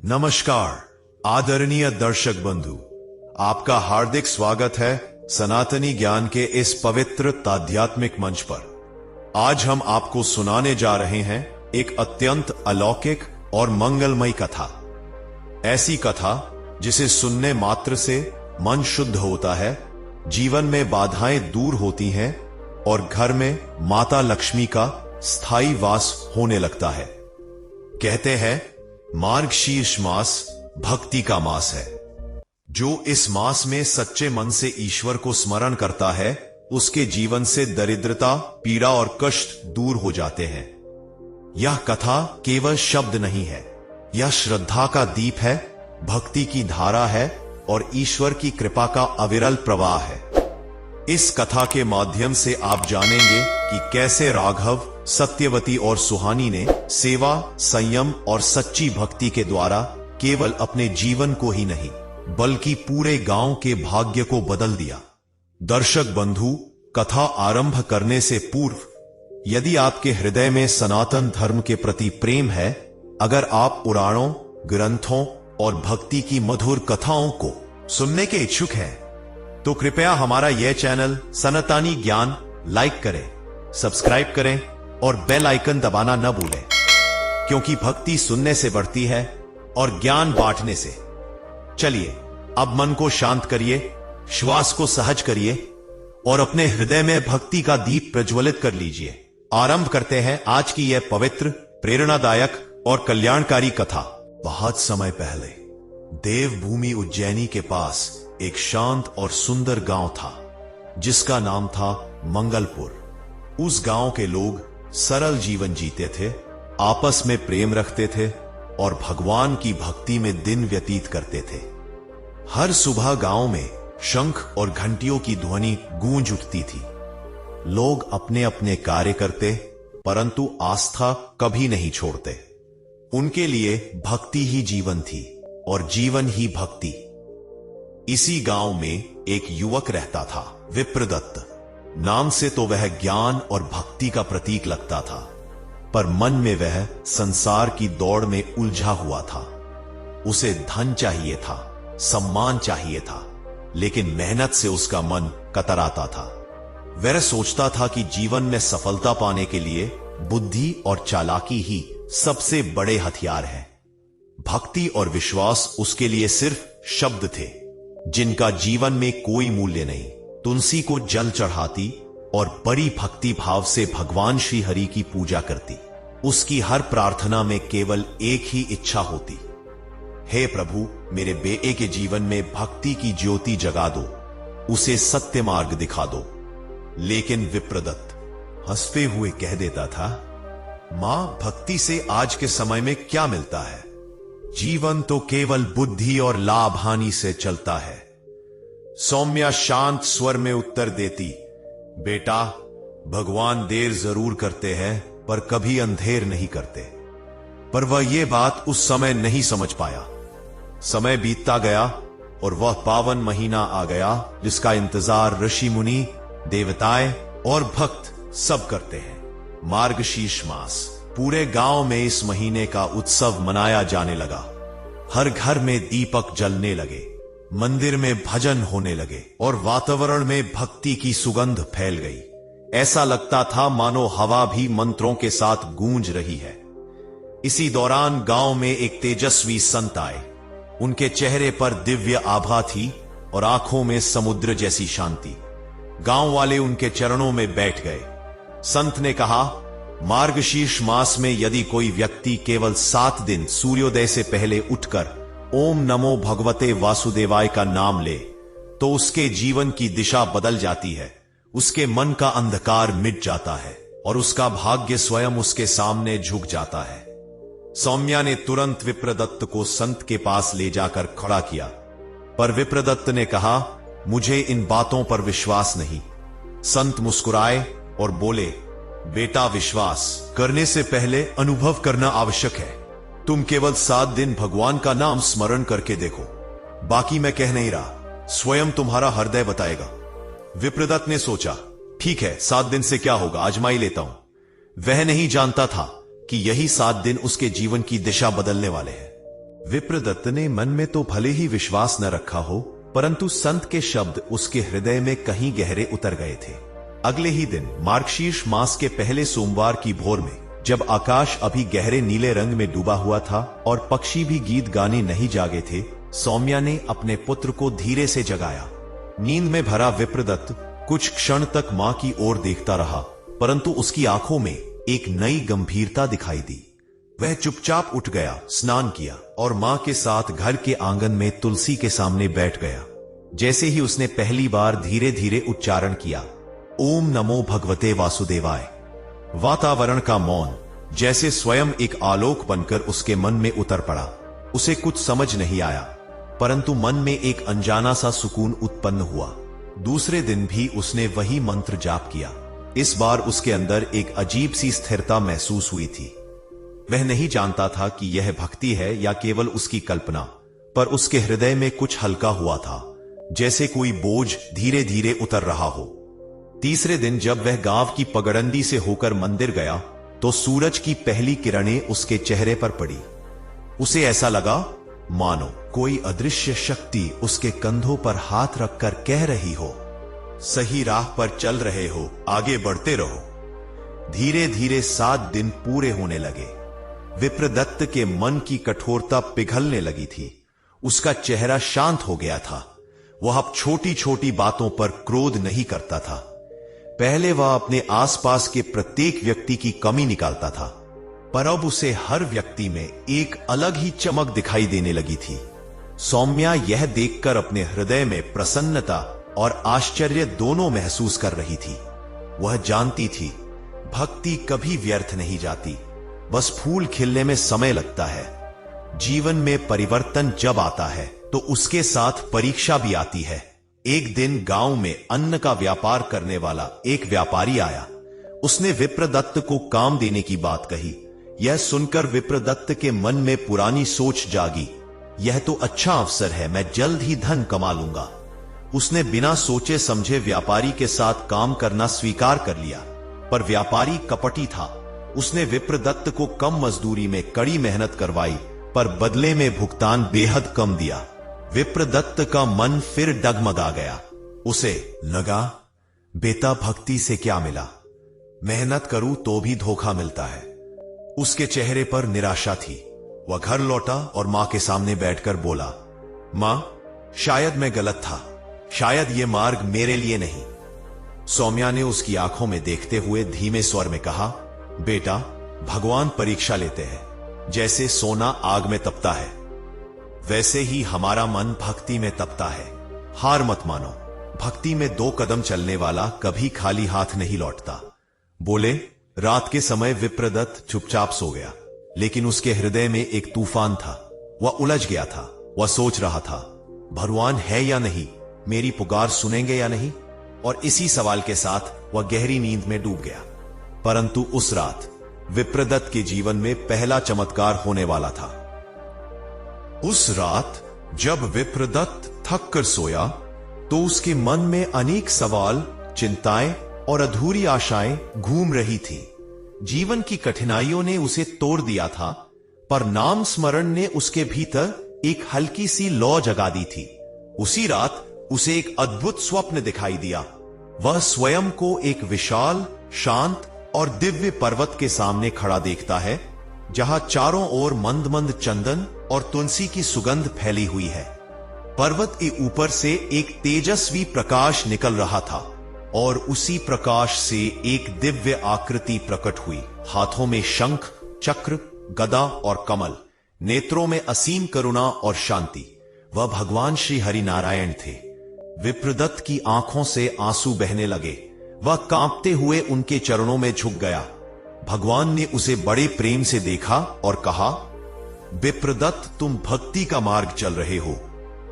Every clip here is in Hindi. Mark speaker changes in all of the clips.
Speaker 1: नमस्कार आदरणीय दर्शक बंधु, आपका हार्दिक स्वागत है सनातनी ज्ञान के इस पवित्र आध्यात्मिक मंच पर। आज हम आपको सुनाने जा रहे हैं एक अत्यंत अलौकिक और मंगलमयी कथा। ऐसी कथा जिसे सुनने मात्र से मन शुद्ध होता है, जीवन में बाधाएं दूर होती हैं और घर में माता लक्ष्मी का स्थायी वास होने लगता है। कहते हैं मार्गशीर्ष मास भक्ति का मास है। जो इस मास में सच्चे मन से ईश्वर को स्मरण करता है, उसके जीवन से दरिद्रता, पीड़ा और कष्ट दूर हो जाते हैं। यह कथा केवल शब्द नहीं है, यह श्रद्धा का दीप है, भक्ति की धारा है और ईश्वर की कृपा का अविरल प्रवाह है। इस कथा के माध्यम से आप जानेंगे कि कैसे राघव, सत्यवती और सुहानी ने सेवा, संयम और सच्ची भक्ति के द्वारा केवल अपने जीवन को ही नहीं बल्कि पूरे गांव के भाग्य को बदल दिया। दर्शक बंधु, कथा आरंभ करने से पूर्व यदि आपके हृदय में सनातन धर्म के प्रति प्रेम है, अगर आप पुराणों, ग्रंथों और भक्ति की मधुर कथाओं को सुनने के इच्छुक हैं, तो कृपया हमारा यह चैनल सनातनी ज्ञान लाइक करें, सब्सक्राइब करें और बेल आइकन दबाना न भूलें, क्योंकि भक्ति सुनने से बढ़ती है और ज्ञान बांटने से। चलिए अब मन को शांत करिए, श्वास को सहज करिए और अपने हृदय में भक्ति का दीप प्रज्वलित कर लीजिए। आरंभ करते हैं आज की यह पवित्र, प्रेरणादायक और कल्याणकारी कथा। बहुत समय पहले देवभूमि उज्जैनी के पास एक शांत और सुंदर गांव था, जिसका नाम था मंगलपुर। उस गांव के लोग सरल जीवन जीते थे, आपस में प्रेम रखते थे और भगवान की भक्ति में दिन व्यतीत करते थे। हर सुबह गांव में शंख और घंटियों की ध्वनि गूंज उठती थी। लोग अपने अपने कार्य करते, परंतु आस्था कभी नहीं छोड़ते। उनके लिए भक्ति ही जीवन थी और जीवन ही भक्ति। इसी गांव में एक युवक रहता था, विप्रदत्त। नाम से तो वह ज्ञान और भक्ति का प्रतीक लगता था, पर मन में वह संसार की दौड़ में उलझा हुआ था। उसे धन चाहिए था, सम्मान चाहिए था, लेकिन मेहनत से उसका मन कतराता था। वह सोचता था कि जीवन में सफलता पाने के लिए बुद्धि और चालाकी ही सबसे बड़े हथियार हैं। भक्ति और विश्वास उसके लिए सिर्फ शब्द थे, जिनका जीवन में कोई मूल्य नहीं। तुलसी को जल चढ़ाती और बड़ी भक्ति भाव से भगवान श्री हरि की पूजा करती। उसकी हर प्रार्थना में केवल एक ही इच्छा होती, हे प्रभु, मेरे बेटे के जीवन में भक्ति की ज्योति जगा दो, उसे सत्य मार्ग दिखा दो। लेकिन विप्रदत्त हंसते हुए कह देता था, मां, भक्ति से आज के समय में क्या मिलता है? जीवन तो केवल बुद्धि और लाभ हानि से चलता है। सौम्या शांत स्वर में उत्तर देती, बेटा, भगवान देर जरूर करते हैं पर कभी अंधेर नहीं करते। पर वह यह बात उस समय नहीं समझ पाया। समय बीतता गया और वह पावन महीना आ गया जिसका इंतजार ऋषि मुनि, देवताएं और भक्त सब करते हैं। मार्गशीर्ष मास। पूरे गांव में इस महीने का उत्सव मनाया जाने लगा। हर घर में दीपक जलने लगे, मंदिर में भजन होने लगे और वातावरण में भक्ति की सुगंध फैल गई। ऐसा लगता था मानो हवा भी मंत्रों के साथ गूंज रही है। इसी दौरान गांव में एक तेजस्वी संत आए। उनके चेहरे पर दिव्य आभा थी और आंखों में समुद्र जैसी शांति। गांव वाले उनके चरणों में बैठ गए। संत ने कहा, मार्गशीर्ष मास में यदि कोई व्यक्ति केवल 7 दिन सूर्योदय से पहले उठकर ओम नमो भगवते वासुदेवाय का नाम ले, तो उसके जीवन की दिशा बदल जाती है, उसके मन का अंधकार मिट जाता है और उसका भाग्य स्वयं उसके सामने झुक जाता है। सौम्या ने तुरंत विप्रदत्त को संत के पास ले जाकर खड़ा किया, पर विप्रदत्त ने कहा, मुझे इन बातों पर विश्वास नहीं। संत मुस्कुराए और बोले, बेटा, विश्वास करने से पहले अनुभव करना आवश्यक है। तुम केवल 7 दिन भगवान का नाम स्मरण करके देखो, बाकी मैं कह नहीं रहा, स्वयं तुम्हारा हृदय बताएगा। विप्रदत्त ने सोचा, ठीक है, 7 दिन से क्या होगा, आजमा ही लेता हूं। वह नहीं जानता था कि यही 7 दिन उसके जीवन की दिशा बदलने वाले हैं। विप्रदत्त ने मन में तो भले ही विश्वास न रखा हो, परंतु संत के शब्द उसके हृदय में कहीं गहरे उतर गए थे। अगले ही दिन मार्गशीर्ष मास के पहले सोमवार की भोर में, जब आकाश अभी गहरे नीले रंग में डूबा हुआ था और पक्षी भी गीत गाने नहीं जागे थे, सौम्या ने अपने पुत्र को धीरे से जगाया। नींद में भरा विप्रदत्त कुछ क्षण तक मां की ओर देखता रहा, परंतु उसकी आंखों में एक नई गंभीरता दिखाई दी। वह चुपचाप उठ गया, स्नान किया और मां के साथ घर के आंगन में तुलसी के सामने बैठ गया। जैसे ही उसने पहली बार धीरे धीरे उच्चारण किया, ओम नमो भगवते वासुदेवाय, वातावरण का मौन जैसे स्वयं एक आलोक बनकर उसके मन में उतर पड़ा। उसे कुछ समझ नहीं आया, परंतु मन में एक अनजाना सा सुकून उत्पन्न हुआ। दूसरे दिन भी उसने वही मंत्र जाप किया। इस बार उसके अंदर एक अजीब सी स्थिरता महसूस हुई थी। वह नहीं जानता था कि यह भक्ति है या केवल उसकी कल्पना, पर उसके हृदय में कुछ हल्का हुआ था, जैसे कोई बोझ धीरे धीरे उतर रहा हो। तीसरे दिन जब वह गांव की पगडंडी से होकर मंदिर गया, तो सूरज की पहली किरणें उसके चेहरे पर पड़ी। उसे ऐसा लगा मानो कोई अदृश्य शक्ति उसके कंधों पर हाथ रखकर कह रही हो, सही राह पर चल रहे हो, आगे बढ़ते रहो। धीरे धीरे 7 दिन पूरे होने लगे। विप्रदत्त के मन की कठोरता पिघलने लगी थी। उसका चेहरा शांत हो गया था। वह अब छोटी छोटी बातों पर क्रोध नहीं करता था। पहले वह अपने आसपास के प्रत्येक व्यक्ति की कमी निकालता था, पर अब उसे हर व्यक्ति में एक अलग ही चमक दिखाई देने लगी थी। सौम्या यह देखकर अपने हृदय में प्रसन्नता और आश्चर्य दोनों महसूस कर रही थी। वह जानती थी भक्ति कभी व्यर्थ नहीं जाती, बस फूल खिलने में समय लगता है। जीवन में परिवर्तन जब आता है तो उसके साथ परीक्षा भी आती है। एक दिन गांव में अन्न का व्यापार करने वाला एक व्यापारी आया। उसने विप्रदत्त को काम देने की बात कही। यह सुनकर विप्रदत्त के मन में पुरानी सोच जागी। यह तो अच्छा अवसर है, मैं जल्द ही धन कमा लूंगा। उसने बिना सोचे समझे व्यापारी के साथ काम करना स्वीकार कर लिया, पर व्यापारी कपटी था। उसने विप्रदत्त को कम मजदूरी में कड़ी मेहनत करवाई, पर बदले में भुगतान बेहद कम दिया। विप्रदत्त का मन फिर डगमगा गया। उसे लगा, बेटा भक्ति से क्या मिला, मेहनत करूं तो भी धोखा मिलता है। उसके चेहरे पर निराशा थी। वह घर लौटा और मां के सामने बैठकर बोला, मां, शायद मैं गलत था, शायद यह मार्ग मेरे लिए नहीं। सौम्या ने उसकी आंखों में देखते हुए धीमे स्वर में कहा, बेटा, भगवान परीक्षा लेते हैं। जैसे सोना आग में तपता है, वैसे ही हमारा मन भक्ति में तपता है। हार मत मानो। भक्ति में 2 कदम चलने वाला कभी खाली हाथ नहीं लौटता। बोले। रात के समय विप्रदत्त चुपचाप सो गया, लेकिन उसके हृदय में एक तूफान था। वह उलझ गया था। वह सोच रहा था, भगवान है या नहीं, मेरी पुकार सुनेंगे या नहीं, और इसी सवाल के साथ वह गहरी नींद में डूब गया। परंतु उस रात विप्रदत्त के जीवन में पहला चमत्कार होने वाला था। उस रात जब विप्रदत्त थक कर सोया, तो उसके मन में अनेक सवाल, चिंताएं और अधूरी आशाएं घूम रही थी। जीवन की कठिनाइयों ने उसे तोड़ दिया था, पर नाम स्मरण ने उसके भीतर एक हल्की सी लौ जगा दी थी। उसी रात उसे एक अद्भुत स्वप्न दिखाई दिया। वह स्वयं को एक विशाल, शांत और दिव्य पर्वत के सामने खड़ा देखता है, जहां चारों ओर मंद मंद चंदन और तुलसी की सुगंध फैली हुई है। पर्वत के ऊपर से एक तेजस्वी प्रकाश निकल रहा था, और उसी प्रकाश से एक दिव्य आकृति प्रकट हुई। हाथों में शंख, चक्र, गदा और कमल, नेत्रों में असीम करुणा और शांति। वह भगवान श्री हरि नारायण थे। विप्रदत्त की आंखों से आंसू बहने लगे। वह कांपते हुए उनके चरणों में झुक गया। भगवान ने उसे बड़े प्रेम से देखा और कहा, विप्रदत्त, तुम भक्ति का मार्ग चल रहे हो,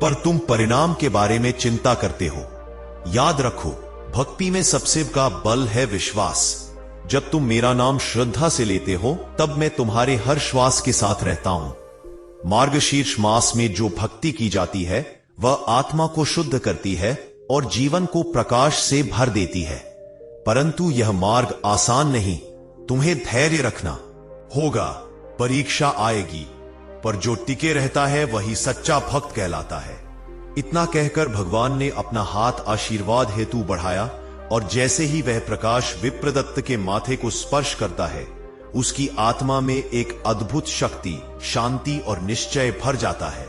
Speaker 1: पर तुम परिणाम के बारे में चिंता करते हो। याद रखो, भक्ति में सबसे का बल है विश्वास। जब तुम मेरा नाम श्रद्धा से लेते हो, तब मैं तुम्हारे हर श्वास के साथ रहता हूं। मार्गशीर्ष मास में जो भक्ति की जाती है, वह आत्मा को शुद्ध करती है और जीवन को प्रकाश से भर देती है। परंतु यह मार्ग आसान नहीं। तुम्हें धैर्य रखना होगा। परीक्षा आएगी, पर जो टिके रहता है वही सच्चा भक्त कहलाता है। इतना कहकर भगवान ने अपना हाथ आशीर्वाद हेतु बढ़ाया और जैसे ही वह प्रकाश विप्रदत्त के माथे को स्पर्श करता है, उसकी आत्मा में एक अद्भुत शक्ति, शांति और निश्चय भर जाता है।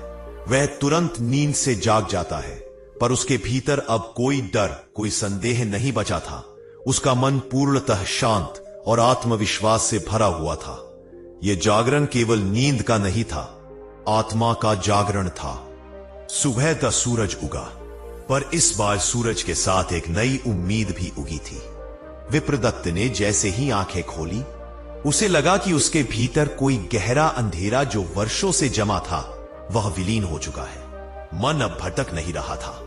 Speaker 1: वह तुरंत नींद से जाग जाता है, पर उसके भीतर अब कोई डर, कोई संदेह नहीं बचा था। उसका मन पूर्णतः शांत और आत्मविश्वास से भरा हुआ था। यह जागरण केवल नींद का नहीं था, आत्मा का जागरण था। सुबह का सूरज उगा, पर इस बार सूरज के साथ एक नई उम्मीद भी उगी थी। विप्रदत्त ने जैसे ही आंखें खोली, उसे लगा कि उसके भीतर कोई गहरा अंधेरा जो वर्षों से जमा था, वह विलीन हो चुका है। मन अब भटक नहीं रहा था,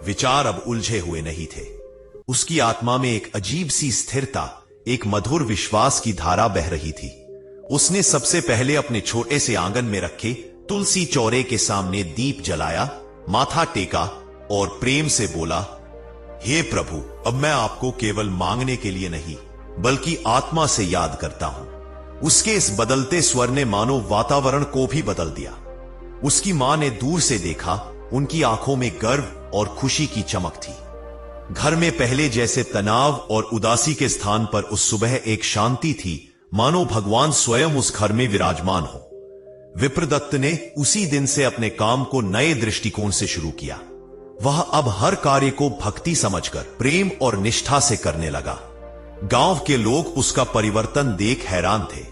Speaker 1: विचार अब उलझे हुए नहीं थे। उसकी आत्मा में एक अजीब सी स्थिरता, एक मधुर विश्वास की धारा बह रही थी। उसने सबसे पहले अपने छोटे से आंगन में रखे तुलसी चौरे के सामने दीप जलाया, माथा टेका और प्रेम से बोला, हे प्रभु, अब मैं आपको केवल मांगने के लिए नहीं, बल्कि आत्मा से याद करता हूं। उसके इस बदलते स्वर ने मानो वातावरण को भी बदल दिया। उसकी मां ने दूर से देखा, उनकी आंखों में गर्व और खुशी की चमक थी। घर में पहले जैसे तनाव और उदासी के स्थान पर उस सुबह एक शांति थी, मानो भगवान स्वयं उस घर में विराजमान हो। विप्रदत्त ने उसी दिन से अपने काम को नए दृष्टिकोण से शुरू किया। वह अब हर कार्य को भक्ति समझकर प्रेम और निष्ठा से करने लगा। गांव के लोग उसका परिवर्तन देख हैरान थे।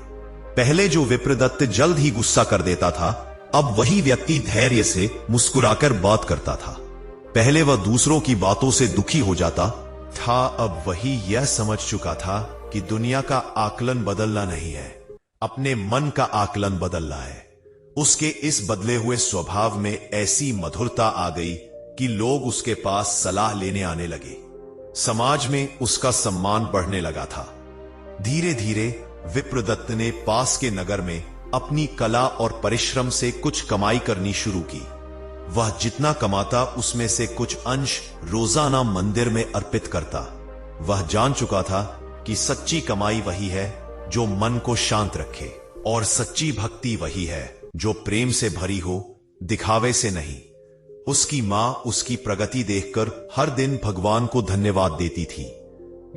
Speaker 1: पहले जो विप्रदत्त जल्द ही गुस्सा कर देता था, अब वही व्यक्ति धैर्य से मुस्कुराकर बात करता था। पहले वह दूसरों की बातों से दुखी हो जाता था, अब वही यह समझ चुका था कि दुनिया का आकलन बदलना नहीं है, अपने मन का आकलन बदलना है। उसके इस बदले हुए स्वभाव में ऐसी मधुरता आ गई कि लोग उसके पास सलाह लेने आने लगे। समाज में उसका सम्मान बढ़ने लगा था। धीरे धीरे विप्रदत्त ने पास के नगर में अपनी कला और परिश्रम से कुछ कमाई करनी शुरू की। वह जितना कमाता उसमें से कुछ अंश रोजाना मंदिर में अर्पित करता। वह जान चुका था कि सच्ची कमाई वही है जो मन को शांत रखे, और सच्ची भक्ति वही है जो प्रेम से भरी हो, दिखावे से नहीं। उसकी मां उसकी प्रगति देखकर हर दिन भगवान को धन्यवाद देती थी।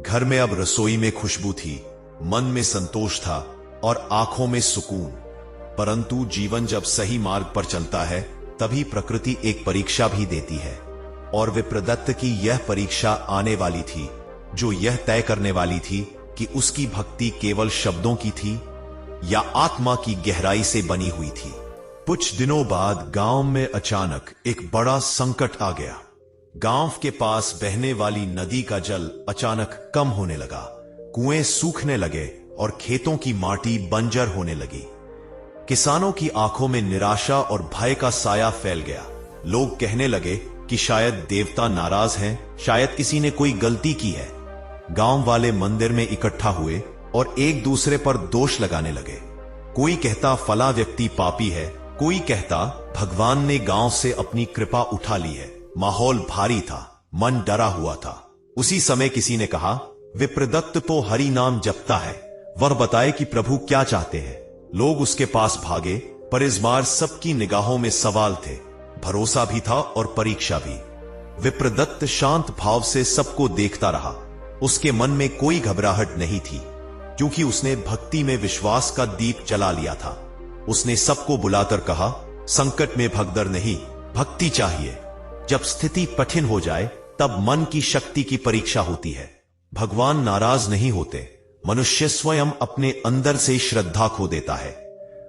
Speaker 1: घर में अब रसोई में खुशबू थी, मन में संतोष था और आंखों में सुकून। परंतु जीवन जब सही मार्ग पर चलता है, तभी प्रकृति एक परीक्षा भी देती है, और विप्रदत्त की यह परीक्षा आने वाली थी, जो यह तय करने वाली थी कि उसकी भक्ति केवल शब्दों की थी या आत्मा की गहराई से बनी हुई थी। कुछ दिनों बाद गांव में अचानक एक बड़ा संकट आ गया। गांव के पास बहने वाली नदी का जल अचानक कम होने लगा। कुएं सूखने लगे और खेतों की माटी बंजर होने लगी। किसानों की आंखों में निराशा और भय का साया फैल गया। लोग कहने लगे कि शायद देवता नाराज हैं, शायद किसी ने कोई गलती की है। गांव वाले मंदिर में इकट्ठा हुए और एक दूसरे पर दोष लगाने लगे। कोई कहता फला व्यक्ति पापी है, कोई कहता भगवान ने गांव से अपनी कृपा उठा ली है। माहौल भारी था, मन डरा हुआ था। उसी समय किसी ने कहा, विप्रदत्त तो हरि नाम जपता है, वह बताए कि प्रभु क्या चाहते हैं। लोग उसके पास भागे, पर इस बार सबकी निगाहों में सवाल थे, भरोसा भी था और परीक्षा भी। विप्रदत्त शांत भाव से सबको देखता रहा। उसके मन में कोई घबराहट नहीं थी, क्योंकि उसने भक्ति में विश्वास का दीप जला लिया था। उसने सबको बुलाकर कहा, संकट में भगदड़ नहीं, भक्ति चाहिए। जब स्थिति कठिन हो जाए, तब मन की शक्ति की परीक्षा होती है। भगवान नाराज नहीं होते, मनुष्य स्वयं अपने अंदर से श्रद्धा खो देता है।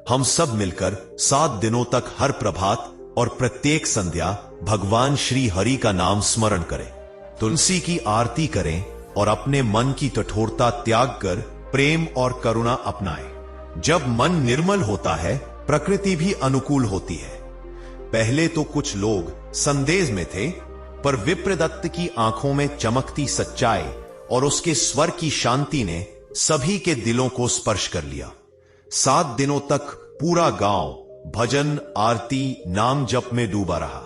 Speaker 1: हम सब मिलकर 7 दिनों तक हर प्रभात और प्रत्येक संध्या भगवान श्री हरि का नाम स्मरण करें, तुलसी की आरती करें और अपने मन की कठोरता त्याग कर प्रेम और करुणा अपनाएं। जब मन निर्मल होता है, प्रकृति भी अनुकूल होती है। पहले तो कुछ लोग संदेह में थे, पर विप्रदत्त की आंखों में चमकती सच्चाई और उसके स्वर की शांति ने सभी के दिलों को स्पर्श कर लिया। 7 दिनों तक पूरा गांव भजन, आरती, नाम जप में डूबा रहा।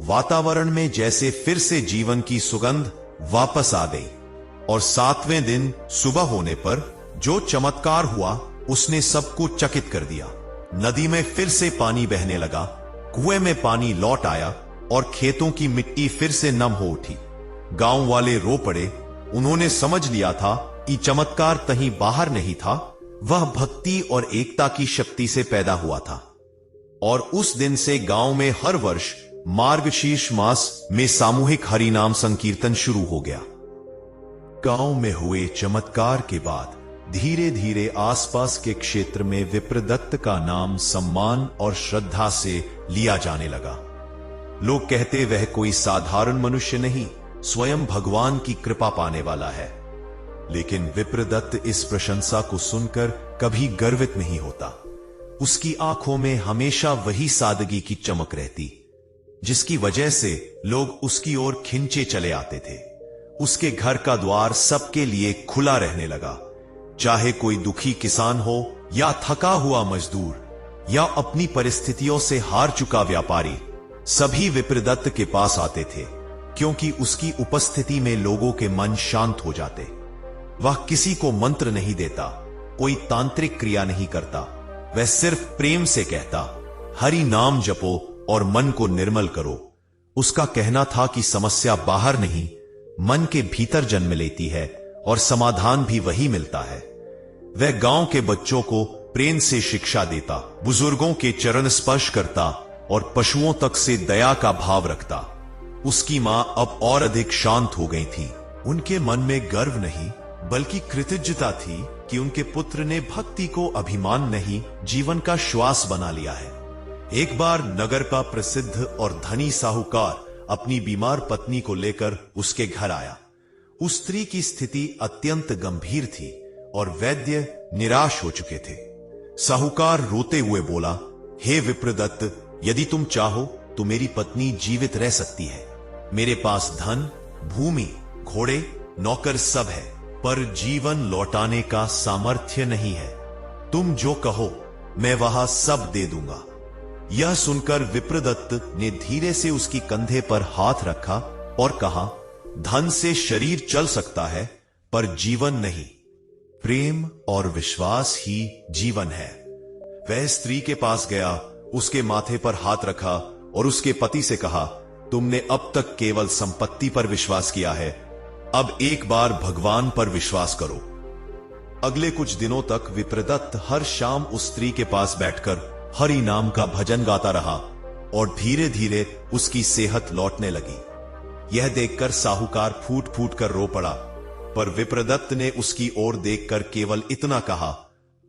Speaker 1: वातावरण में जैसे फिर से जीवन की सुगंध वापस आ गई। और 7वें दिन सुबह होने पर जो चमत्कार हुआ, उसने सबको चकित कर दिया। नदी में फिर से पानी बहने लगा, कुएं में पानी लौट आया और खेतों की मिट्टी फिर से नम हो उठी। गांव वाले रो पड़े। उन्होंने समझ लिया था कि चमत्कार कहीं बाहर नहीं था, वह भक्ति और एकता की शक्ति से पैदा हुआ था। और उस दिन से गांव में हर वर्ष मार्गशीर्ष मास में सामूहिक हरिनाम संकीर्तन शुरू हो गया। गांव में हुए चमत्कार के बाद धीरे धीरे आसपास के क्षेत्र में विप्रदत्त का नाम सम्मान और श्रद्धा से लिया जाने लगा। लोग कहते वह कोई साधारण मनुष्य नहीं, स्वयं भगवान की कृपा पाने वाला है। लेकिन विप्रदत्त इस प्रशंसा को सुनकर कभी गर्वित नहीं होता। उसकी आंखों में हमेशा वही सादगी की चमक रहती, जिसकी वजह से लोग उसकी ओर खिंचे चले आते थे। उसके घर का द्वार सबके लिए खुला रहने लगा, चाहे कोई दुखी किसान हो या थका हुआ मजदूर या अपनी परिस्थितियों से हार चुका व्यापारी, सभी विप्रदत्त के पास आते थे, क्योंकि उसकी उपस्थिति में लोगों के मन शांत हो जाते। वह किसी को मंत्र नहीं देता, कोई तांत्रिक क्रिया नहीं करता, वह सिर्फ प्रेम से कहता, हरि नाम जपो और मन को निर्मल करो। उसका कहना था कि समस्या बाहर नहीं, मन के भीतर जन्म लेती है और समाधान भी वही मिलता है। वह गांव के बच्चों को प्रेम से शिक्षा देता, बुजुर्गों के चरण स्पर्श करता और पशुओं तक से दया का भाव रखता। उसकी मां अब और अधिक शांत हो गई थी। उनके मन में गर्व नहीं बल्कि कृतज्ञता थी कि उनके पुत्र ने भक्ति को अभिमान नहीं, जीवन का श्वास बना लिया है। एक बार नगर का प्रसिद्ध और धनी साहूकार अपनी बीमार पत्नी को लेकर उसके घर आया। उस स्त्री की स्थिति अत्यंत गंभीर थी और वैद्य निराश हो चुके थे। साहूकार रोते हुए बोला, हे विप्रदत्त, यदि तुम चाहो तो मेरी पत्नी जीवित रह सकती है। मेरे पास धन, भूमि, घोड़े, नौकर सब है, पर जीवन लौटाने का सामर्थ्य नहीं है। तुम जो कहो मैं वहां सब दे दूंगा। यह सुनकर विप्रदत्त ने धीरे से उसकी कंधे पर हाथ रखा और कहा, धन से शरीर चल सकता है पर जीवन नहीं। प्रेम और विश्वास ही जीवन है। वह स्त्री के पास गया, उसके माथे पर हाथ रखा और उसके पति से कहा, तुमने अब तक केवल संपत्ति पर विश्वास किया है, अब एक बार भगवान पर विश्वास करो। अगले कुछ दिनों तक विप्रदत्त हर शाम उस स्त्री के पास बैठकर हरि नाम का भजन गाता रहा और धीरे धीरे उसकी सेहत लौटने लगी। यह देखकर साहूकार फूट फूट कर रो पड़ा, पर विप्रदत्त ने उसकी ओर देखकर केवल इतना कहा,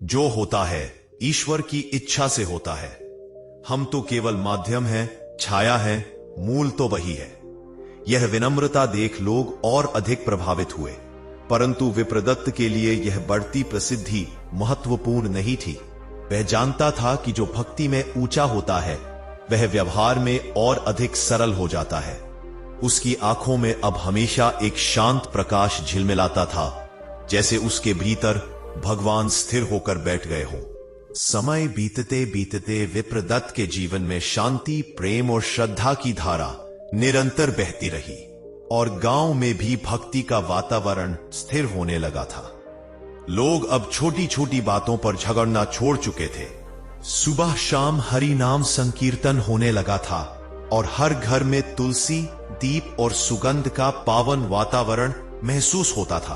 Speaker 1: जो होता है ईश्वर की इच्छा से होता है। हम तो केवल माध्यम हैं, छाया है, मूल तो वही है। यह विनम्रता देख लोग और अधिक प्रभावित हुए, परंतु विप्रदत्त के लिए यह बढ़ती प्रसिद्धि महत्वपूर्ण नहीं थी। वह जानता था कि जो भक्ति में ऊंचा होता है वह व्यवहार में और अधिक सरल हो जाता है। उसकी आंखों में अब हमेशा एक शांत प्रकाश झिलमिलाता था, जैसे उसके भीतर भगवान स्थिर होकर बैठ गए हों। समय बीतते बीतते विप्रदत्त के जीवन में शांति, प्रेम और श्रद्धा की धारा निरंतर बहती रही और गांव में भी भक्ति का वातावरण स्थिर होने लगा था। लोग अब छोटी छोटी बातों पर झगड़ना छोड़ चुके थे। सुबह शाम हरि नाम संकीर्तन होने लगा था और हर घर में तुलसी, दीप और सुगंध का पावन वातावरण महसूस होता था।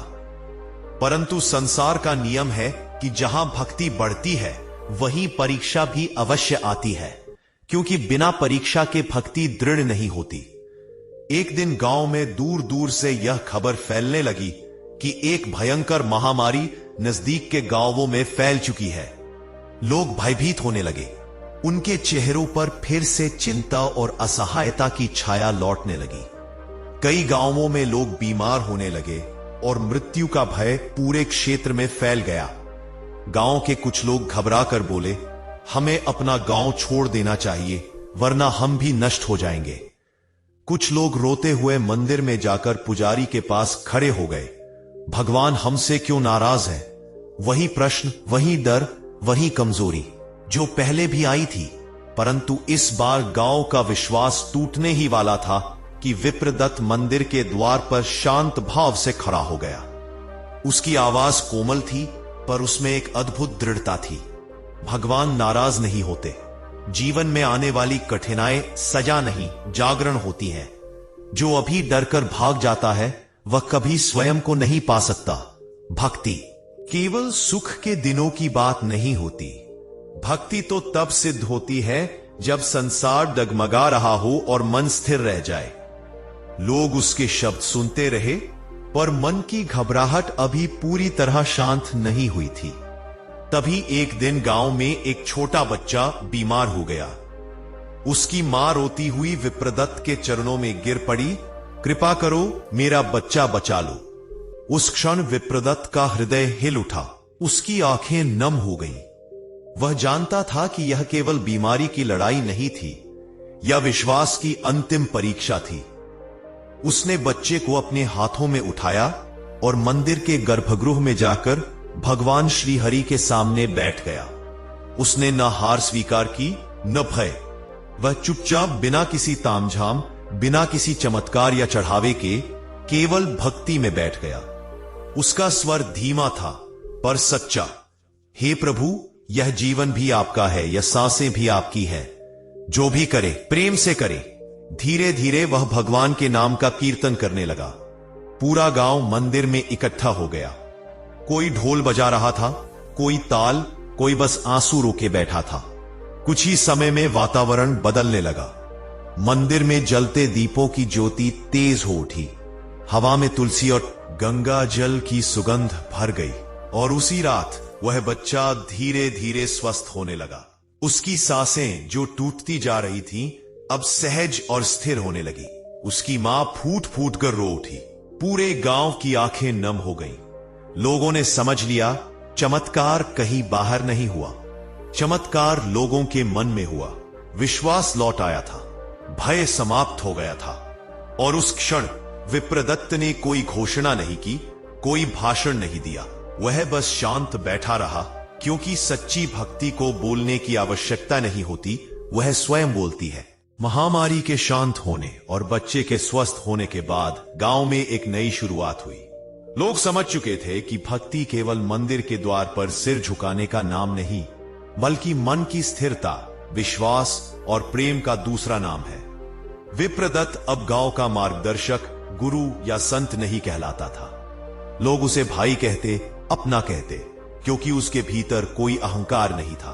Speaker 1: परंतु संसार का नियम है कि जहां भक्ति बढ़ती है वहीं परीक्षा भी अवश्य आती है, क्योंकि बिना परीक्षा के भक्ति दृढ़ नहीं होती। एक दिन गांव में दूर दूर से यह खबर फैलने लगी कि एक भयंकर महामारी नजदीक के गांवों में फैल चुकी है। लोग भयभीत होने लगे। उनके चेहरों पर फिर से चिंता और असहायता की छाया लौटने लगी। कई गांवों में लोग बीमार होने लगे और मृत्यु का भय पूरे क्षेत्र में फैल गया। गांव के कुछ लोग घबरा कर बोले, हमें अपना गांव छोड़ देना चाहिए, वरना हम भी नष्ट हो जाएंगे। कुछ लोग रोते हुए मंदिर में जाकर पुजारी के पास खड़े हो गए, भगवान हमसे क्यों नाराज है? वही प्रश्न, वही डर, वही कमजोरी जो पहले भी आई थी। परंतु इस बार गांव का विश्वास टूटने ही वाला था कि विप्रदत्त मंदिर के द्वार पर शांत भाव से खड़ा हो गया। उसकी आवाज कोमल थी, पर उसमें एक अद्भुत दृढ़ता थी। भगवान नाराज नहीं होते। जीवन में आने वाली कठिनाई सजा नहीं, जागरण होती हैं। जो अभी डरकर भाग जाता है वह कभी स्वयं को नहीं पा सकता। भक्ति केवल सुख के दिनों की बात नहीं होती। भक्ति तो तब सिद्ध होती है जब संसार डगमगा रहा हो और मन स्थिर रह जाए। लोग उसके शब्द सुनते रहे पर मन की घबराहट अभी पूरी तरह शांत नहीं हुई थी। तभी एक दिन गांव में एक छोटा बच्चा बीमार हो गया। उसकी मां रोती हुई विप्रदत्त के चरणों में गिर पड़ी, कृपा करो, मेरा बच्चा बचा लो। उस क्षण विप्रदत्त का हृदय हिल उठा, उसकी आंखें नम हो गईं। वह जानता था कि यह केवल बीमारी की लड़ाई नहीं थी, यह विश्वास की अंतिम परीक्षा थी। उसने बच्चे को अपने हाथों में उठाया और मंदिर के गर्भगृह में जाकर भगवान श्री हरि के सामने बैठ गया। उसने न हार स्वीकार की न भय। वह चुपचाप बिना किसी तामझाम, बिना किसी चमत्कार या चढ़ावे के केवल भक्ति में बैठ गया। उसका स्वर धीमा था पर सच्चा। हे प्रभु, यह जीवन भी आपका है, यह सांसें भी आपकी हैं। जो भी करे प्रेम से करे। धीरे धीरे वह भगवान के नाम का कीर्तन करने लगा। पूरा गांव मंदिर में इकट्ठा हो गया। कोई ढोल बजा रहा था, कोई ताल, कोई बस आंसू रोके बैठा था। कुछ ही समय में वातावरण बदलने लगा। मंदिर में जलते दीपों की ज्योति तेज हो उठी। हवा में तुलसी और गंगा जल की सुगंध भर गई और उसी रात वह बच्चा धीरे धीरे स्वस्थ होने लगा। उसकी सांसें जो टूटती जा रही थीं, अब सहज और स्थिर होने लगी। उसकी मां फूट फूट कर रो उठी। पूरे गांव की आंखें नम हो गईं। लोगों ने समझ लिया, चमत्कार कहीं बाहर नहीं हुआ, चमत्कार लोगों के मन में हुआ। विश्वास लौट आया था, भय समाप्त हो गया था। और उस क्षण विप्रदत्त ने कोई घोषणा नहीं की, कोई भाषण नहीं दिया। वह बस शांत बैठा रहा, क्योंकि सच्ची भक्ति को बोलने की आवश्यकता नहीं होती, वह स्वयं बोलती है। महामारी के शांत होने और बच्चे के स्वस्थ होने के बाद गांव में एक नई शुरुआत हुई। लोग समझ चुके थे कि भक्ति केवल मंदिर के द्वार पर सिर झुकाने का नाम नहीं, बल्कि मन की स्थिरता, विश्वास और प्रेम का दूसरा नाम है। विप्रदत्त अब गांव का मार्गदर्शक, गुरु या संत नहीं कहलाता था। लोग उसे भाई कहते, अपना कहते, क्योंकि उसके भीतर कोई अहंकार नहीं था,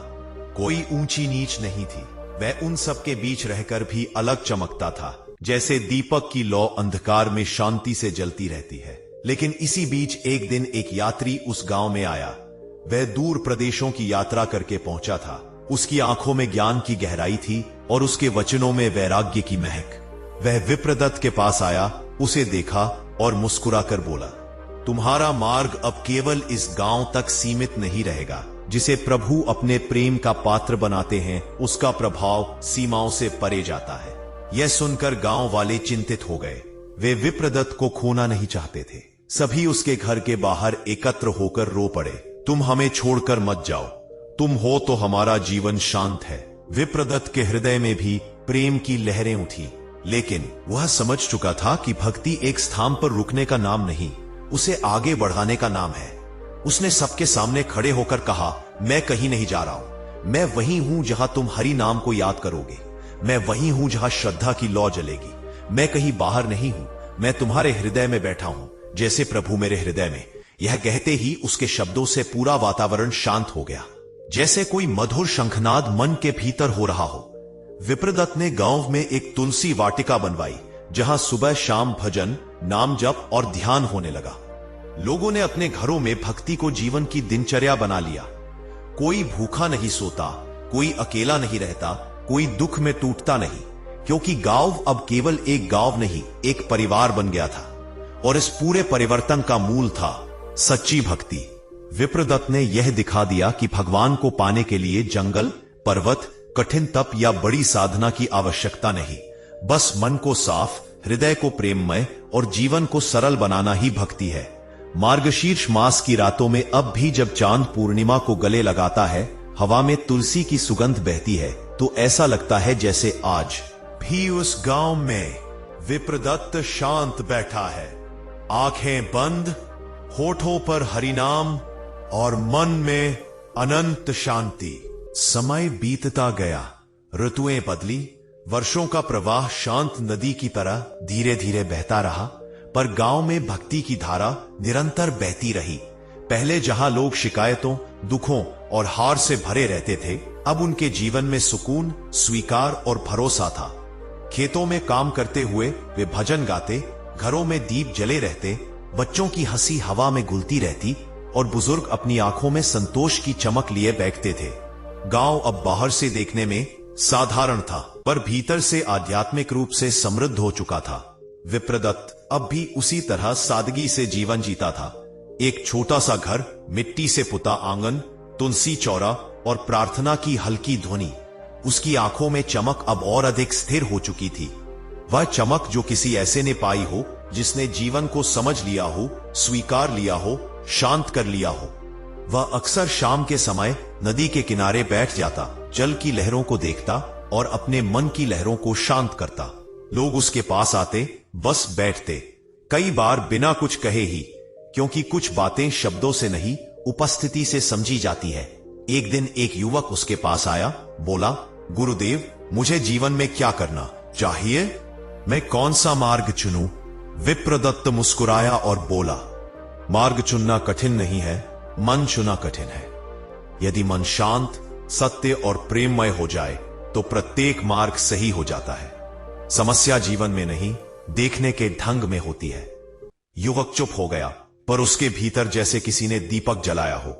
Speaker 1: कोई ऊंची नीच नहीं थी। वह उन सब के बीच रहकर भी अलग चमकता था, जैसे दीपक की लौ अंधकार में शांति से जलती रहती है। लेकिन इसी बीच एक दिन एक यात्री उस गांव में आया। वह दूर प्रदेशों की यात्रा करके पहुंचा था। उसकी आंखों में ज्ञान की गहराई थी और उसके वचनों में वैराग्य की महक। वह विप्रदत्त के पास आया, उसे देखा और मुस्कुराकर बोला, तुम्हारा मार्ग अब केवल इस गांव तक सीमित नहीं रहेगा। जिसे प्रभु अपने प्रेम का पात्र बनाते हैं, उसका प्रभाव सीमाओं से परे जाता है। यह सुनकर गांव वाले चिंतित हो गए। वे विप्रदत्त को खोना नहीं चाहते थे। सभी उसके घर के बाहर एकत्र होकर रो पड़े, तुम हमें छोड़कर मत जाओ, तुम हो तो हमारा जीवन शांत है। विप्रदत्त के हृदय में भी प्रेम की लहरें उठी, लेकिन वह समझ चुका था कि भक्ति एक स्थान पर रुकने का नाम नहीं, उसे आगे बढ़ाने का नाम है। उसने सबके सामने खड़े होकर कहा, मैं कहीं नहीं जा रहा हूं, मैं वहीं हूं जहां तुम हरि नाम को याद करोगे। मैं वहीं हूं जहां श्रद्धा की लौ जलेगी। मैं कहीं बाहर नहीं हूं, मैं तुम्हारे हृदय में बैठा हूं, जैसे प्रभु मेरे हृदय में। यह कहते ही उसके शब्दों से पूरा वातावरण शांत हो गया, जैसे कोई मधुर शंखनाद मन के भीतर हो रहा हो। विप्रदत्त ने गांव में एक तुलसी वाटिका बनवाई, जहां सुबह शाम भजन, नाम जप और ध्यान होने लगा। लोगों ने अपने घरों में भक्ति को जीवन की दिनचर्या बना लिया। कोई भूखा नहीं सोता, कोई अकेला नहीं रहता, कोई दुख में टूटता नहीं, क्योंकि गांव अब केवल एक गांव नहीं, एक परिवार बन गया था। और इस पूरे परिवर्तन का मूल था सच्ची भक्ति। विप्रदत्त ने यह दिखा दिया कि भगवान को पाने के लिए जंगल, पर्वत, कठिन तप या बड़ी साधना की आवश्यकता नहीं। बस मन को साफ, हृदय को प्रेममय और जीवन को सरल बनाना ही भक्ति है। मार्गशीर्ष मास की रातों में अब भी जब चांद पूर्णिमा को गले लगाता है, हवा में तुलसी की सुगंध बहती है, तो ऐसा लगता है जैसे आज भी उस गांव में विप्रदत्त शांत बैठा है, आंखें बंद, होठों पर हरिनाम और मन में अनंत शांति। समय बीतता गया, ऋतुएं बदली, वर्षों का प्रवाह शांत नदी की तरह धीरे धीरे बहता रहा, पर गांव में भक्ति की धारा निरंतर बहती रही। पहले जहां लोग शिकायतों, दुखों और हार से भरे रहते थे, अब उनके जीवन में सुकून, स्वीकार और भरोसा था। खेतों में काम करते हुए वे भजन गाते, घरों में दीप जले रहते, बच्चों की हंसी हवा में घुलती रहती और बुजुर्ग अपनी आंखों में संतोष की चमक लिए बैठते थे। गांव अब बाहर से देखने में साधारण था, पर भीतर से आध्यात्मिक रूप से समृद्ध हो चुका था। विप्रदत्त अब भी उसी तरह सादगी से जीवन जीता था। एक छोटा सा घर, मिट्टी से पुता आंगन, तुलसी चौरा और प्रार्थना की हल्की ध्वनि। उसकी आंखों में चमक अब और अधिक स्थिर हो चुकी थी। वह चमक जो किसी ऐसे ने पाई हो जिसने जीवन को समझ लिया हो, स्वीकार लिया हो, शांत कर लिया हो। वह अक्सर शाम के समय नदी के किनारे बैठ जाता, जल की लहरों को देखता और अपने मन की लहरों को शांत करता। लोग उसके पास आते, बस बैठते, कई बार बिना कुछ कहे ही, क्योंकि कुछ बातें शब्दों से नहीं, उपस्थिति से समझी जाती है। एक दिन एक युवक उसके पास आया, बोला, गुरुदेव, मुझे जीवन में क्या करना चाहिए? मैं कौन सा मार्ग चुनूं? विप्रदत्त मुस्कुराया और बोला, मार्ग चुनना कठिन नहीं है, मन चुना कठिन है। यदि मन शांत, सत्य और प्रेममय हो जाए तो प्रत्येक मार्ग सही हो जाता है। समस्या जीवन में नहीं, देखने के ढंग में होती है। युवक चुप हो गया, पर उसके भीतर जैसे किसी ने दीपक जलाया हो।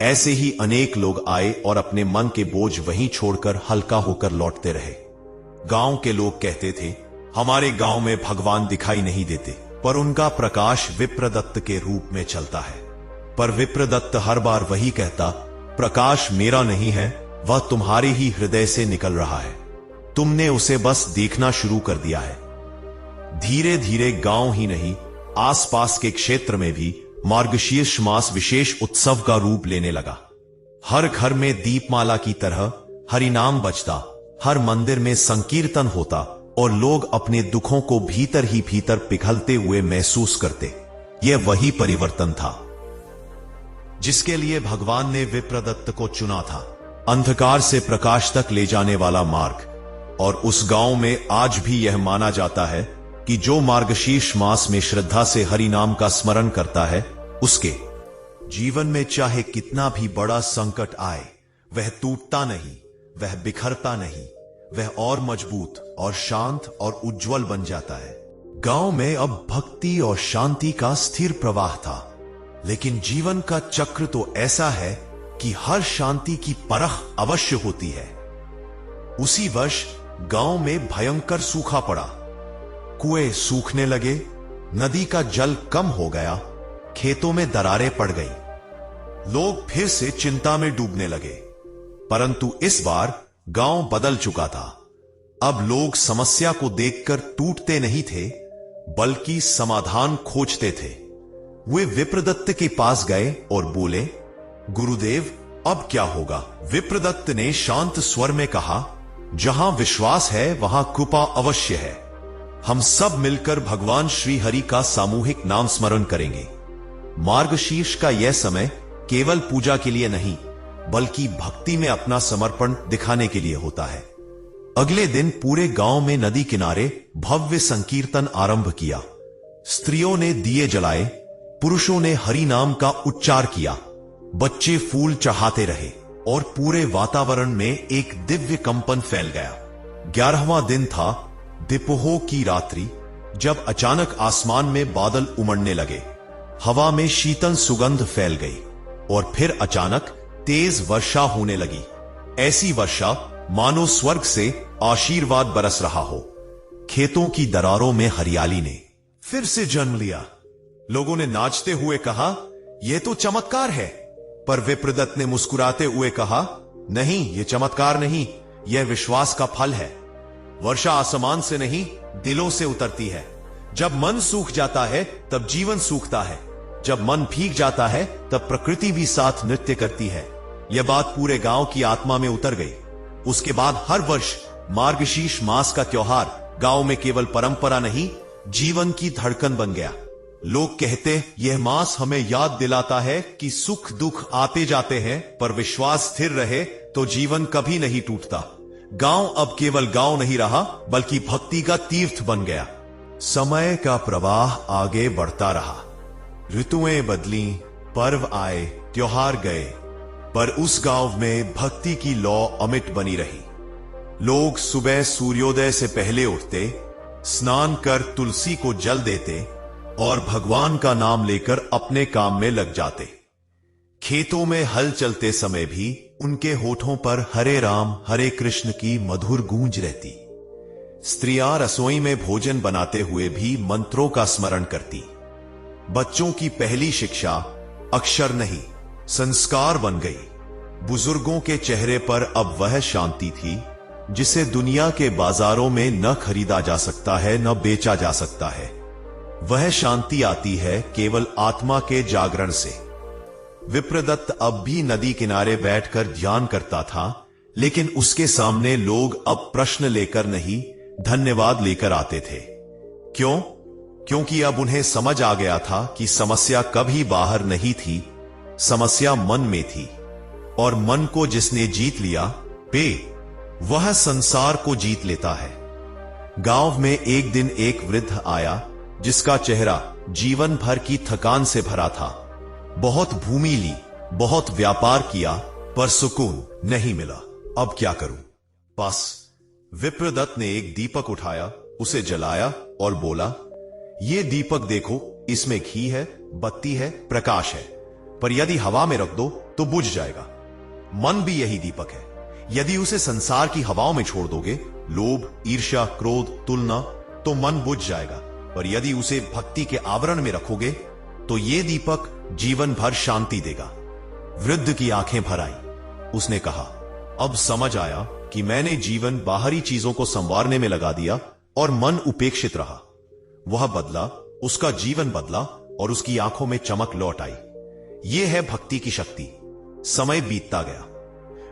Speaker 1: ऐसे ही अनेक लोग आए और अपने मन के बोझ वहीं छोड़कर हल्का होकर लौटते रहे। गांव के लोग कहते थे, हमारे गांव में भगवान दिखाई नहीं देते, पर उनका प्रकाश विप्रदत्त के रूप में चलता है। पर विप्रदत्त हर बार वही कहता, प्रकाश मेरा नहीं है, वह तुम्हारे ही हृदय से निकल रहा है। तुमने उसे बस देखना शुरू कर दिया है। धीरे धीरे गांव ही नहीं, आसपास के क्षेत्र में भी मार्गशीर्ष मास विशेष उत्सव का रूप लेने लगा। हर घर में दीपमाला की तरह हरिनाम बजता, हर मंदिर में संकीर्तन होता और लोग अपने दुखों को भीतर ही भीतर पिघलते हुए महसूस करते। यह वही परिवर्तन था जिसके लिए भगवान ने विप्रदत्त को चुना था, अंधकार से प्रकाश तक ले जाने वाला मार्ग। और उस गांव में आज भी यह माना जाता है कि जो मार्गशीर्ष मास में श्रद्धा से हरि नाम का स्मरण करता है, उसके जीवन में चाहे कितना भी बड़ा संकट आए, वह टूटता नहीं, वह बिखरता नहीं, वह और मजबूत और शांत और उज्जवल बन जाता है। गांव में अब भक्ति और शांति का स्थिर प्रवाह था, लेकिन जीवन का चक्र तो ऐसा है कि हर शांति की परख अवश्य होती है। उसी वर्ष गांव में भयंकर सूखा पड़ा। कुएं सूखने लगे, नदी का जल कम हो गया, खेतों में दरारें पड़ गई। लोग फिर से चिंता में डूबने लगे। परंतु इस बार गांव बदल चुका था। अब लोग समस्या को देखकर टूटते नहीं थे, बल्कि समाधान खोजते थे। वे विप्रदत्त के पास गए और बोले, गुरुदेव, अब क्या होगा? विप्रदत्त ने शांत स्वर में कहा, जहां विश्वास है वहां कृपा अवश्य है। हम सब मिलकर भगवान श्री हरि का सामूहिक नाम स्मरण करेंगे। मार्गशीर्ष का यह समय केवल पूजा के लिए नहीं, बल्कि भक्ति में अपना समर्पण दिखाने के लिए होता है। अगले दिन पूरे गांव में नदी किनारे भव्य संकीर्तन आरंभ किया। स्त्रियों ने दिए जलाए, पुरुषों ने हरि नाम का उच्चार किया, बच्चे फूल चढ़ाते रहे और पूरे वातावरण में एक दिव्य कंपन फैल गया। 11वां दिन था, दिपोह की रात्रि, जब अचानक आसमान में बादल उमड़ने लगे, हवा में शीतल सुगंध फैल गई और फिर अचानक तेज वर्षा होने लगी। ऐसी वर्षा मानो स्वर्ग से आशीर्वाद बरस रहा हो। खेतों की दरारों में हरियाली ने फिर से जन्म लिया। लोगों ने नाचते हुए कहा, यह तो चमत्कार है। पर विप्रदत्त ने मुस्कुराते हुए कहा, नहीं, यह चमत्कार नहीं, यह विश्वास का फल है। वर्षा आसमान से नहीं, दिलों से उतरती है। जब मन सूख जाता है तब जीवन सूखता है। जब मन भीग जाता है तब प्रकृति भी साथ नृत्य करती है। यह बात पूरे गांव की आत्मा में उतर गई। उसके बाद हर वर्ष मार्गशीर्ष मास का त्योहार गांव में केवल परंपरा नहीं, जीवन की धड़कन बन गया। लोग कहते, यह मास हमें याद दिलाता है कि सुख दुख आते जाते हैं, पर विश्वास स्थिर रहे तो जीवन कभी नहीं टूटता। गांव अब केवल गांव नहीं रहा, बल्कि भक्ति का तीर्थ बन गया। समय का प्रवाह आगे बढ़ता रहा। ऋतुएं बदली, पर्व आए, त्योहार गए, पर उस गांव में भक्ति की लौ अमिट बनी रही। लोग सुबह सूर्योदय से पहले उठते, स्नान कर तुलसी को जल देते और भगवान का नाम लेकर अपने काम में लग जाते। खेतों में हल चलते समय भी उनके होठों पर हरे राम हरे कृष्ण की मधुर गूंज रहती। स्त्रियां रसोई में भोजन बनाते हुए भी मंत्रों का स्मरण करती। बच्चों की पहली शिक्षा अक्षर नहीं, संस्कार बन गई। बुजुर्गों के चेहरे पर अब वह शांति थी जिसे दुनिया के बाजारों में न खरीदा जा सकता है, न बेचा जा सकता है। वह शांति आती है केवल आत्मा के जागरण से। विप्रदत्त अब भी नदी किनारे बैठकर ध्यान करता था, लेकिन उसके सामने लोग अब प्रश्न लेकर नहीं, धन्यवाद लेकर आते थे। क्यों? क्योंकि अब उन्हें समझ आ गया था कि समस्या कभी बाहर नहीं थी, समस्या मन में थी। और मन को जिसने जीत लिया, वह संसार को जीत लेता है। गांव में एक दिन एक वृद्ध आया जिसका चेहरा जीवन भर की थकान से भरा था। बहुत भूमि ली, बहुत व्यापार किया, पर सुकून नहीं मिला। अब क्या करूं? बस विप्रदत्त ने एक दीपक उठाया, उसे जलाया और बोला, ये दीपक देखो, इसमें घी है, बत्ती है, प्रकाश है, पर यदि हवा में रख दो तो बुझ जाएगा। मन भी यही दीपक है। यदि उसे संसार की हवाओं में छोड़ दोगे, लोभ, ईर्ष्या, क्रोध, तुलना, तो मन बुझ जाएगा। पर यदि उसे भक्ति के आवरण में रखोगे तो ये दीपक जीवन भर शांति देगा। वृद्ध की आंखें भर आई। उसने कहा, अब समझ आया कि मैंने जीवन बाहरी चीजों को संवारने में लगा दिया और मन उपेक्षित रहा। वह बदला, उसका जीवन बदला और उसकी आंखों में चमक लौट आई। यह है भक्ति की शक्ति। समय बीतता गया।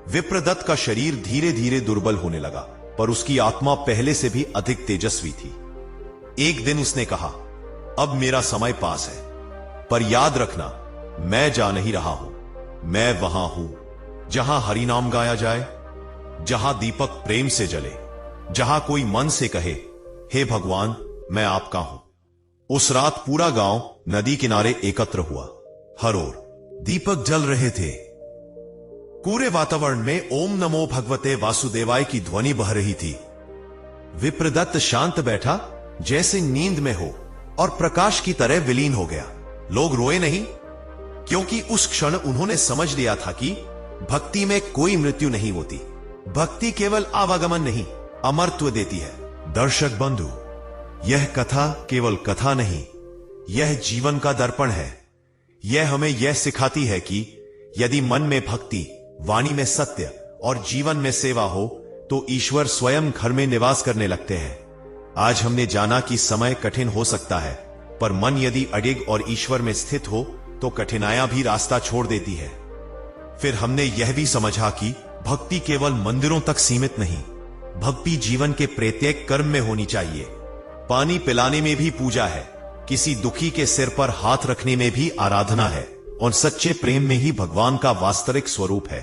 Speaker 1: विप्रदत्त का शरीर धीरे धीरे दुर्बल होने लगा, पर उसकी आत्मा पहले से भी अधिक तेजस्वी थी। एक दिन उसने कहा, अब मेरा समय पास है, पर याद रखना, मैं जा नहीं रहा हूं। मैं वहां हूं जहां हरिनाम गाया जाए, जहां दीपक प्रेम से जले, जहां कोई मन से कहे, हे भगवान, मैं आपका हूं। उस रात पूरा गांव नदी किनारे एकत्र हुआ। हर ओर दीपक जल रहे थे। पूरे वातावरण में ओम नमो भगवते वासुदेवाय की ध्वनि बह रही थी। विप्रदत्त शांत बैठा, जैसे नींद में हो, और प्रकाश की तरह विलीन हो गया। लोग रोए नहीं, क्योंकि उस क्षण उन्होंने समझ लिया था कि भक्ति में कोई मृत्यु नहीं होती। भक्ति केवल आवागमन नहीं, अमरत्व देती है। दर्शक बंधु, यह कथा केवल कथा नहीं, यह जीवन का दर्पण है। यह हमें यह सिखाती है कि यदि मन में भक्ति, वाणी में सत्य और जीवन में सेवा हो, तो ईश्वर स्वयं घर में निवास करने लगते हैं। आज हमने जाना कि समय कठिन हो सकता है, पर मन यदि अडिग और ईश्वर में स्थित हो तो कठिनाइयां भी रास्ता छोड़ देती है। फिर हमने यह भी समझा कि भक्ति केवल मंदिरों तक सीमित नहीं, भक्ति जीवन के प्रत्येक कर्म में होनी चाहिए। पानी पिलाने में भी पूजा है, किसी दुखी के सिर पर हाथ रखने में भी आराधना है, और सच्चे प्रेम में ही भगवान का वास्तविक स्वरूप है।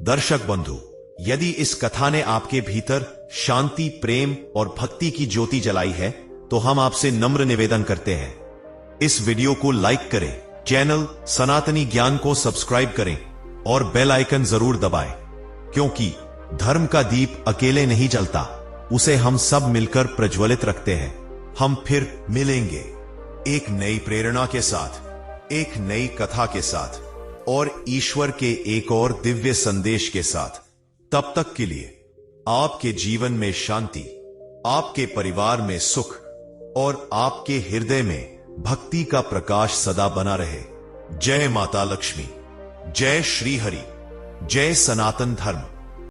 Speaker 1: दर्शक बंधु, यदि इस कथा ने आपके भीतर शांति, प्रेम और भक्ति की ज्योति जलाई है, तो हम आपसे नम्र निवेदन करते हैं, इस वीडियो को लाइक करें, चैनल सनातनी ज्ञान को सब्सक्राइब करें और बेल आइकन जरूर दबाएं, क्योंकि धर्म का दीप अकेले नहीं जलता, उसे हम सब मिलकर प्रज्वलित रखते हैं। हम फिर मिलेंगे एक नई प्रेरणा के साथ, एक नई कथा के साथ और ईश्वर के एक और दिव्य संदेश के साथ। तब तक के लिए आपके जीवन में शांति, आपके परिवार में सुख और आपके हृदय में भक्ति का प्रकाश सदा बना रहे। जय माता लक्ष्मी, जय श्री हरि, जय सनातन धर्म।